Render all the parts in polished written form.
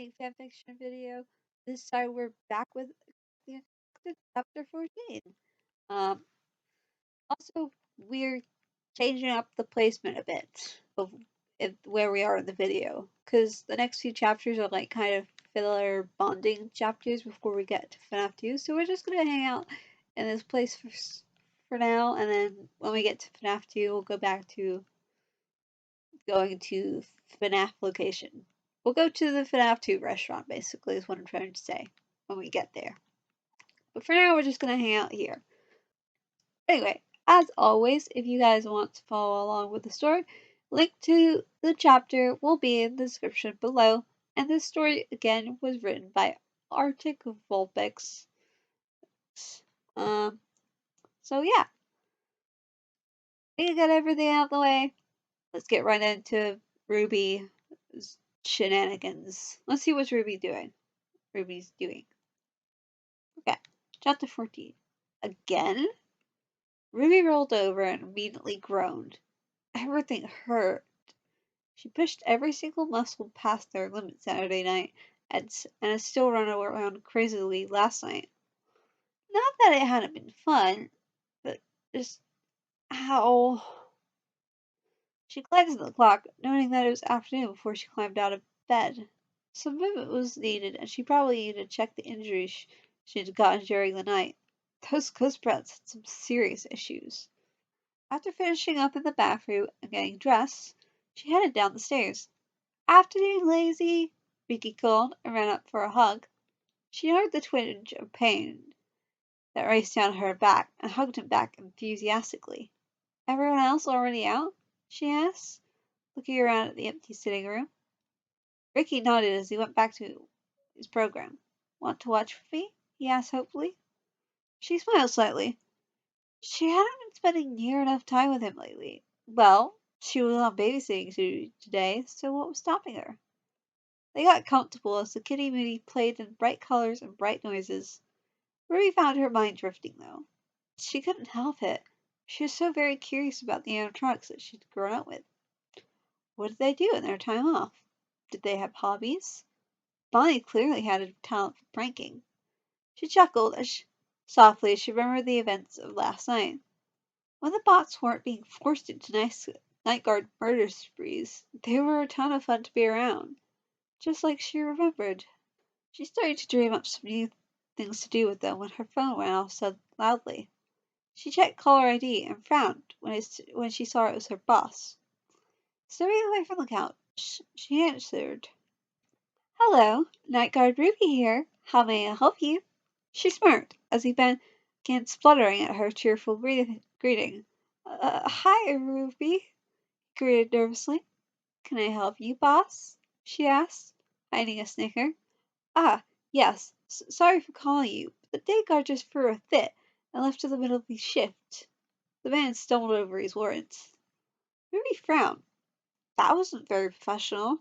morning fanfiction video. This time we're back with the chapter 14. Um, Also, we're changing up the placement a bit of where we are in the video because the next few chapters are like kind of filler bonding chapters before we get to FNAF 2. So we're just gonna hang out in this place for now, and then when we get to FNAF 2, we'll go back to going to FNAF location. We'll go to the FNAF 2 restaurant, basically, is what I'm trying to say when we get there. But for now, we're just going to hang out here. Anyway, as always, if you guys want to follow along with the story, link to the chapter will be in the description below. And this story, again, was written by Arctic Vulpix. So yeah, we got everything out of the way. Let's get right into Ruby's shenanigans. Let's see what's Ruby's doing. Okay, chapter 14. Again? Ruby rolled over and immediately groaned. Everything hurt. She pushed every single muscle past their limit Saturday night and has still run around crazily last night. Not that it hadn't been fun, but just how. She glanced at the clock, noting that it was afternoon before she climbed out of bed. Some movement was needed, and she probably needed to check the injuries she'd gotten during the night. Those ghost brats had some serious issues. After finishing up in the bathroom and getting dressed, she headed down the stairs. "Afternoon, lazy," Vicky called and ran up for a hug. She heard the twinge of pain that raced down her back and hugged him back enthusiastically. "Everyone else already out?" she asked, looking around at the empty sitting room. Ricky nodded as he went back to his program. "Want to watch with me?" he asked hopefully. She smiled slightly. She hadn't been spending near enough time with him lately. Well, she was on babysitting duty today, so what was stopping her? They got comfortable as the kitty movie played in bright colors and bright noises. Ruby found her mind drifting, though. She couldn't help it. She was so very curious about the animatronics that she'd grown up with. What did they do in their time off? Did they have hobbies? Bonnie clearly had a talent for pranking. She chuckled softly as she remembered the events of last night. When the bots weren't being forced into night guard murder sprees, they were a ton of fun to be around, just like she remembered. She started to dream up some new things to do with them when her phone went off so loudly. She checked caller ID and frowned when she saw it was her boss. Stepping away from the couch, she answered. "Hello, Night Guard Ruby here. How may I help you?" She smirked as he began spluttering at her cheerful greeting. Hi, Ruby," he greeted nervously. "Can I help you, boss?" she asked, hiding a snicker. "Ah, yes. Sorry for calling you, but the day guard just threw a fit and left in the middle of his shift." The man stumbled over his words. Ruby frowned. That wasn't very professional.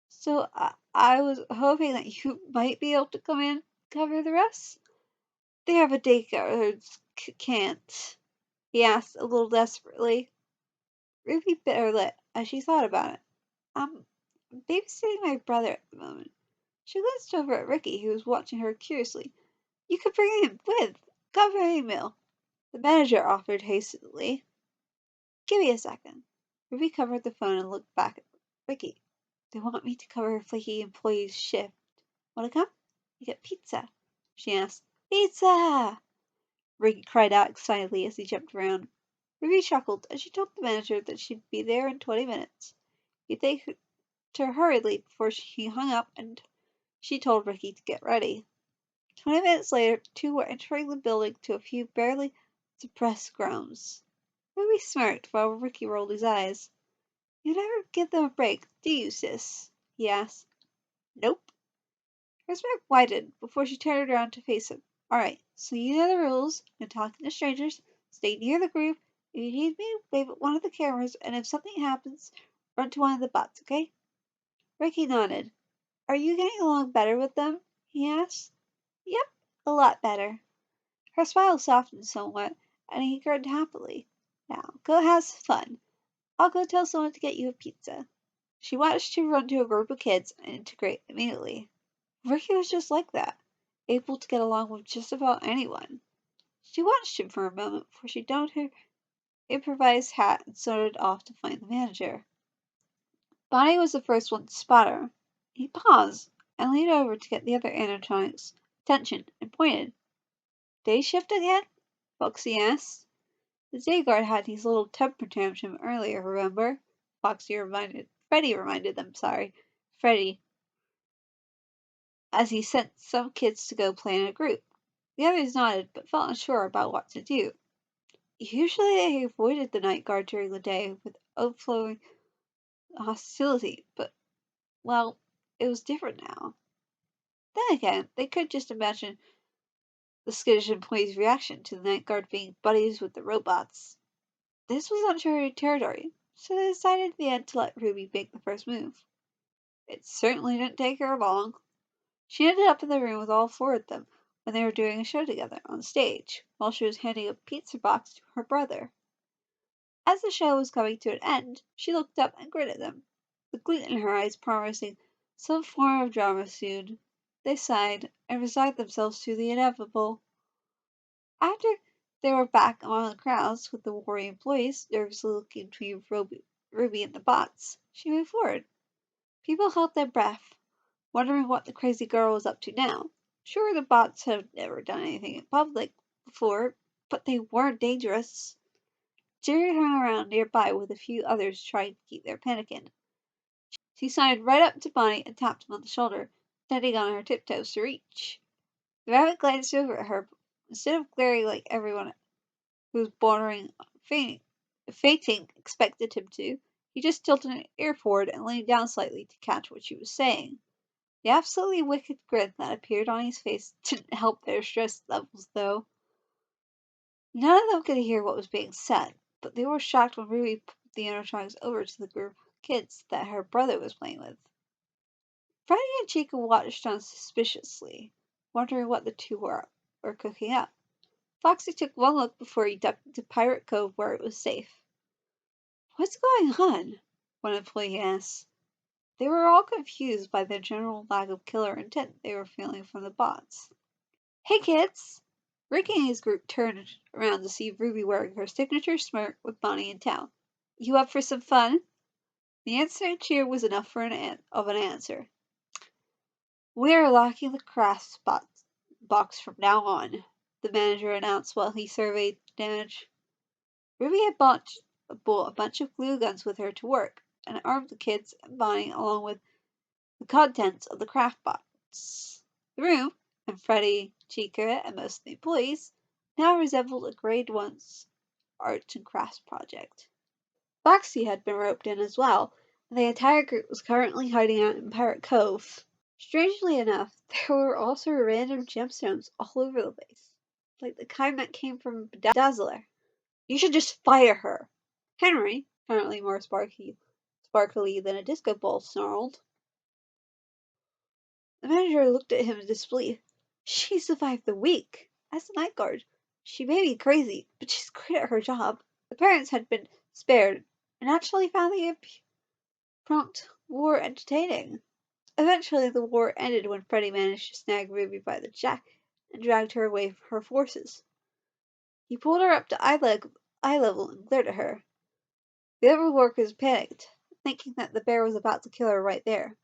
"So I was hoping that you might be able to come in and cover the rest." "They have a day guards can't," he asked a little desperately. Ruby bit her lip as she thought about it. I'm babysitting my brother at the moment." She glanced over at Ricky, who was watching her curiously. "You could bring him with. Cover a meal," the manager offered hastily. "Give me a second." Ruby covered the phone and looked back at Ricky. "They want me to cover a flaky employee's shift. Want to come? You get pizza," she asked. "Pizza!" Ricky cried out excitedly as he jumped around. Ruby chuckled as she told the manager that she'd be there in 20 minutes. He thanked her hurriedly before she hung up, and she told Ricky to get ready. 20 minutes later, the two were entering the building to a few barely suppressed groans. Ruby smirked while Ricky rolled his eyes. "You never give them a break, do you, sis?" he asked. "Nope." Her smirk widened before she turned around to face him. "Alright, so you know the rules. No talking to strangers. Stay near the group. If you need me, wave at one of the cameras, and if something happens, run to one of the bots, okay?" Ricky nodded. "Are you getting along better with them?" he asked. "Yep, a lot better." Her smile softened somewhat, and he grinned happily. "Now, go have some fun. I'll go tell someone to get you a pizza." She watched him run to a group of kids and integrate immediately. Ricky was just like that, able to get along with just about anyone. She watched him for a moment before she donned her improvised hat and started off to find the manager. Bonnie was the first one to spot her. He paused and leaned over to get the other animatronic's attention and pointed. Day shift again? Foxy asked. The day guard had his little temper tantrum earlier, remember? Freddie reminded them, Freddie, as he sent some kids to go play in a group. The others nodded, but felt unsure about what to do. Usually they avoided the night guard during the day with overflowing hostility, but, well, it was different now. Then again, they could just imagine the skittish employee's reaction to the night guard being buddies with the robots. This was uncharted territory, so they decided in the end to let Ruby make the first move. It certainly didn't take her long. She ended up in the room with all four of them when they were doing a show together on stage, while she was handing a pizza box to her brother. As the show was coming to an end, she looked up and grinned at them, the glint in her eyes promising some form of drama soon. They sighed and resigned themselves to the inevitable. After they were back among the crowds with the worried employees nervously looking between Ruby and the bots, she moved forward. People held their breath, wondering what the crazy girl was up to now. Sure, the bots had never done anything in public before, but they weren't dangerous. Jerry hung around nearby with a few others trying to keep their panic in. She sidled right up to Bonnie and tapped him on the shoulder, standing on her tiptoes to reach. The rabbit glanced over at her, but instead of glaring like everyone who was bordering on fainting expected him to, he just tilted an ear forward and leaned down slightly to catch what she was saying. The absolutely wicked grin that appeared on his face didn't help their stress levels, though. None of them could hear what was being said, but they were shocked when Ruby pulled the animatronics over to the group of kids that her brother was playing with. Freddie and Chica watched on suspiciously, wondering what the two were cooking up. Foxy took one look before he ducked into Pirate Cove where it was safe. What's going on? One employee asked. They were all confused by the general lack of killer intent they were feeling from the bots. Hey kids! Rick and his group turned around to see Ruby wearing her signature smirk with Bonnie in town. You up for some fun? The answering cheer was enough for an answer. We're locking the craft box from now on, the manager announced while he surveyed the damage. Ruby had brought a bunch of glue guns with her to work, and armed the kids and Bonnie along with the contents of the craft box. The room, and Freddie, Chica, and most of the employees, now resembled a grade 1 arts and crafts project. Foxy had been roped in as well, and the entire group was currently hiding out in Pirate Cove. Strangely enough, there were also random gemstones all over the place, like the kind that came from Bedazzler. You should just fire her! Henry, apparently more sparkly than a disco ball, snarled. The manager looked at him in disbelief. She survived the week. As a night guard, she may be crazy, but she's great at her job. The parents had been spared, and actually found the prompt war entertaining. Eventually, the war ended when Freddie managed to snag Ruby by the jack and dragged her away from her forces. He pulled her up to eye level and glared at her. The other workers panicked, thinking that the bear was about to kill her right there.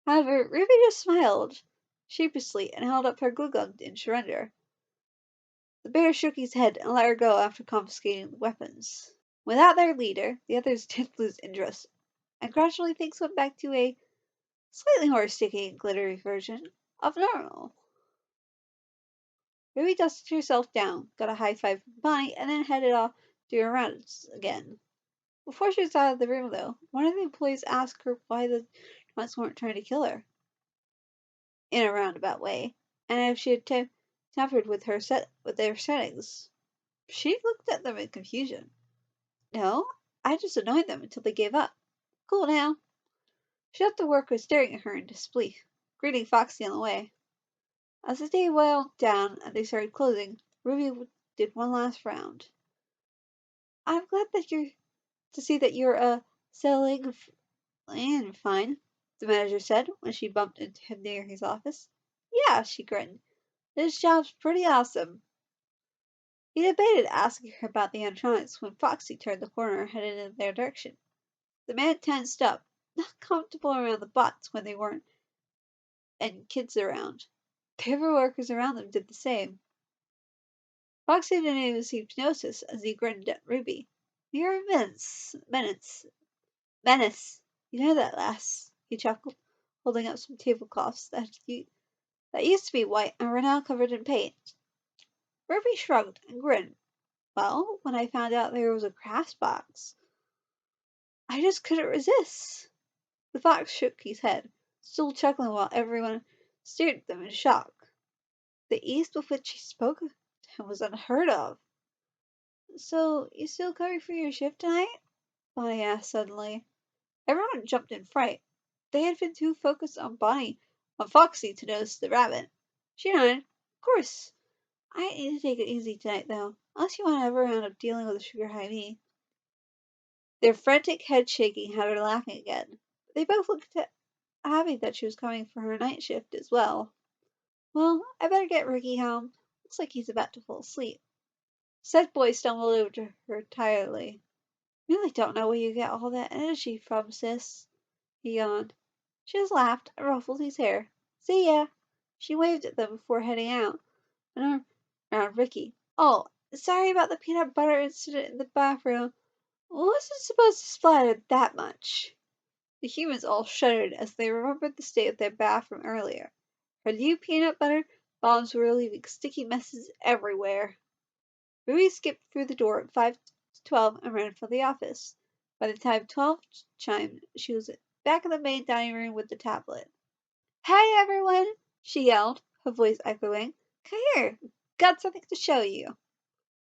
However, Ruby just smiled sheepishly and held up her glue gun in surrender. The bear shook his head and let her go after confiscating the weapons. Without their leader, the others did lose interest, and gradually things went back to a slightly more sticky and glittery version of normal. Ruby dusted herself down, got a high five from Bonnie, and then headed off to her rounds again. Before she was out of the room, though, one of the employees asked her why the Trunks weren't trying to kill her, in a roundabout way, and if she had tampered with their settings. She looked at them in confusion. No, I just annoyed them until they gave up. Cool now. She left the worker staring at her in disbelief, greeting Foxy on the way. As the day wound down and they started closing, Ruby did one last round. I'm glad to see that you're settling in fine. the manager said when she bumped into him near his office. Yeah, she grinned. This job's pretty awesome. He debated asking her about the animatronics when Foxy turned the corner headed in their direction. The man tensed up, not comfortable around the bots when they weren't and kids around. The other workers around them did the same. Foxy didn't even seem to notice as he grinned at Ruby. You're a menace. You know that, lass, he chuckled, holding up some tablecloths that used to be white and were now covered in paint. Ruby shrugged and grinned. Well, when I found out there was a crafts box, I just couldn't resist. The fox shook his head, still chuckling while everyone stared at them in shock. The ease with which he spoke to him was unheard of. So, you still coming for your shift tonight? Bonnie asked suddenly. Everyone jumped in fright. They had been too focused on Foxy to notice the rabbit. She nodded. Of course. I need to take it easy tonight, though, unless you want to ever end up dealing with a sugar high me. Their frantic head shaking had her laughing again. They both looked happy that she was coming for her night shift as well. Well, I better get Ricky home. Looks like he's about to fall asleep. Said boy stumbled over to her tiredly. Really don't know where you get all that energy from, sis. He yawned. She just laughed and ruffled his hair. See ya. She waved at them before heading out and around Ricky. Oh, sorry about the peanut butter incident in the bathroom. Wasn't supposed to splatter that much. The humans all shuddered as they remembered the state of their bathroom earlier. Her new peanut butter bombs were leaving sticky messes everywhere. Ruby skipped through the door at 5:12 and ran for the office. By the time 12 chimed, she was back in the main dining room with the tablet. Hey, everyone! She yelled, her voice echoing. Come here! Got something to show you.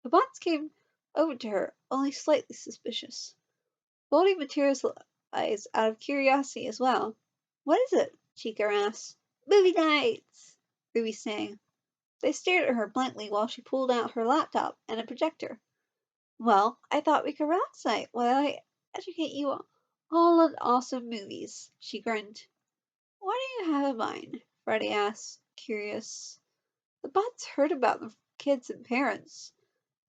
The bots came over to her, only slightly suspicious. Goldie materialized out of curiosity as well. What is it? Chica asked. Movie nights! Ruby sang. They stared at her blankly while she pulled out her laptop and a projector. Well, I thought we could relax tonight while I educate you all on awesome movies, she grinned. What do you have in mind? Freddie asked, curious. The bots heard about the kids and parents,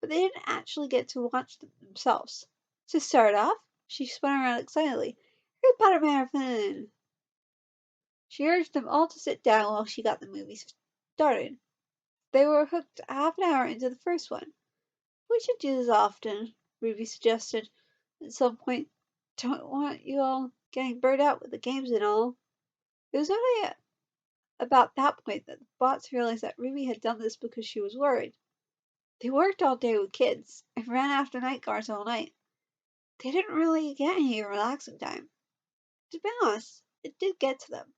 but they didn't actually get to watch them themselves. To start off, she spun around excitedly. Harry Potter Marathon! She urged them all to sit down while she got the movie started. They were hooked half an hour into the first one. We should do this often, Ruby suggested at some point. Don't want you all getting burned out with the games and all. It was only about that point that the bots realized that Ruby had done this because she was worried. They worked all day with kids and ran after night guards all night. They didn't really get any relaxing time. To be honest, it did get to them.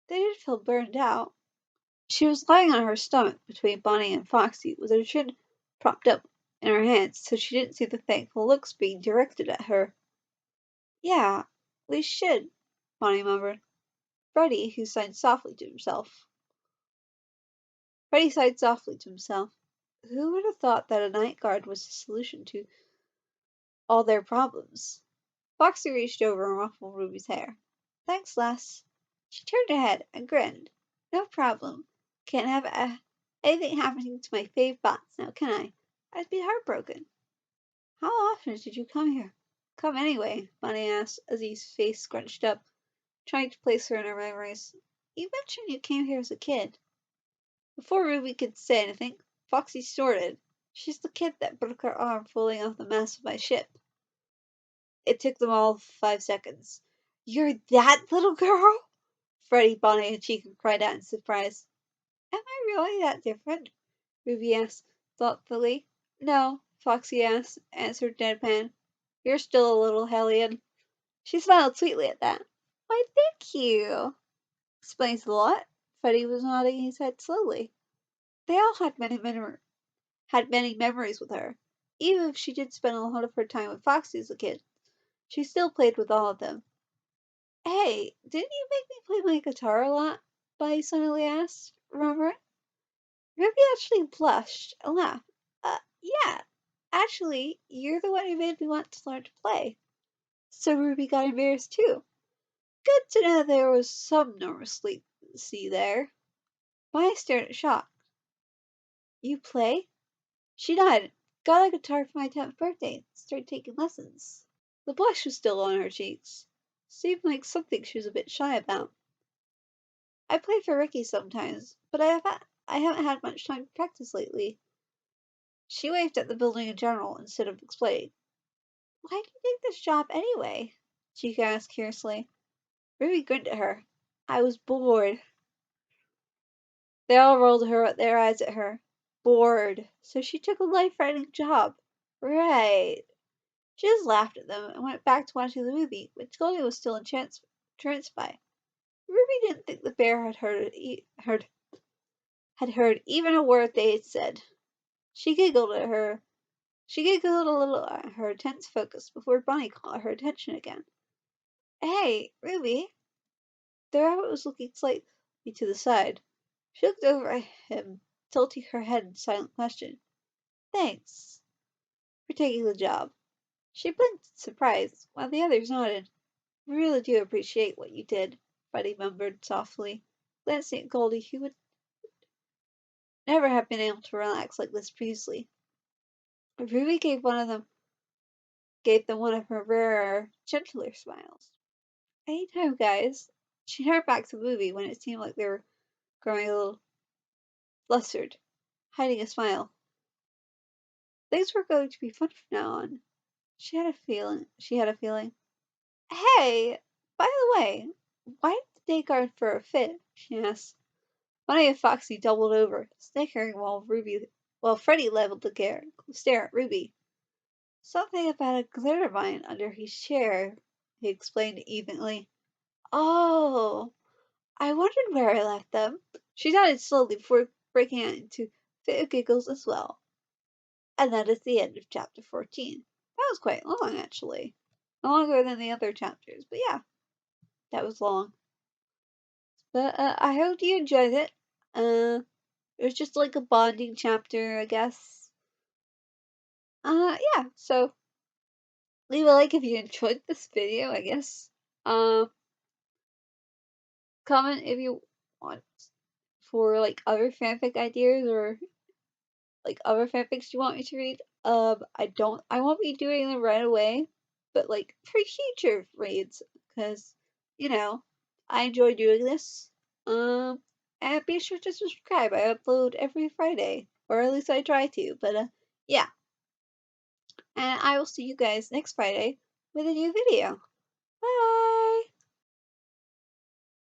They did feel burned out. She was lying on her stomach between Bonnie and Foxy with her chin propped up in her hands so she didn't see the thankful looks being directed at her. Yeah, we should, Bonnie murmured. Freddie, who sighed softly to himself. Freddie sighed softly to himself. Who would have thought that a night guard was the solution to all their problems? Foxy reached over and ruffled Ruby's hair. Thanks, lass. She turned her head and grinned. No problem. Can't have anything happening to my fave bots now, can I? I'd be heartbroken. How often did you come here? Come anyway, Bonnie asked as his face scrunched up, trying to place her in her memories. You mentioned you came here as a kid. Before Ruby could say anything, Foxy snorted. She's the kid that broke her arm falling off the mast of my ship. It took them all 5 seconds. You're that little girl? Freddie, Bonnie, and Chica cried out in surprise. Am I really that different? Ruby asked thoughtfully. No, Foxy answered deadpan. You're still a little hellion. She smiled sweetly at that. Why, thank you. Explains a lot. Freddie was nodding his head slowly. They all had many memories with her. Even if she did spend a lot of her time with Foxy as a kid, she still played with all of them. Hey, didn't you make me play my guitar a lot? Bonnie suddenly asked. Remember? Ruby actually blushed and laughed. Yeah. Actually, you're the one who made me want to learn to play. So Ruby got embarrassed too. Good to know there was some normalcy there. Maya stared at shocked. You play? She nodded. Got a guitar for my 10th birthday and started taking lessons. The blush was still on her cheeks. Seemed like something she was a bit shy about. I play for Ricky sometimes, but I haven't had much time to practice lately. She waved at the building in general instead of explaining. Why did you take this job anyway? Chica asked curiously. Ruby grinned at her. I was bored. They all rolled their eyes at her. Bored. So she took a life-threatening job. Right. She just laughed at them and went back to watching the movie, which Goldie was still entranced by. Ruby didn't think the bear had heard even a word they had said. She giggled at her. She giggled a little at her intense focus before Bonnie caught her attention again. Hey, Ruby. The rabbit was looking slightly to the side. She looked over at him, tilting her head in silent question. Thanks for taking the job. She blinked in surprise, while the others nodded. We really do appreciate what you did, Freddie murmured softly, glancing at Goldie, who would never have been able to relax like this previously. Ruby gave them one of her rarer, gentler smiles. Anytime, guys. She turned back to the movie when it seemed like they were growing a little flustered, hiding a smile. Things were going to be fun from now on. She had a feeling. Hey, by the way, why did the day guard for a fit? She asked. Bonnie and Foxy doubled over, snickering while Freddie leveled the stare at Ruby. Something about a glitter vine under his chair, he explained evenly. Oh, I wondered where I left them. She nodded slowly before breaking out into a fit of giggles as well. And that is the end of chapter 14. That was quite long, actually. Longer than the other chapters, but yeah, that was long. But I hope you enjoyed it. It was just like a bonding chapter, I guess. Yeah, so leave a like if you enjoyed this video, I guess. Comment if you want for like other fanfic ideas or like other fanfics you want me to read. I won't be doing them right away, but like for future reads, because I enjoy doing this. And be sure to subscribe. I upload every Friday, or at least I try to. But yeah, and I will see you guys next Friday with a new video. Bye.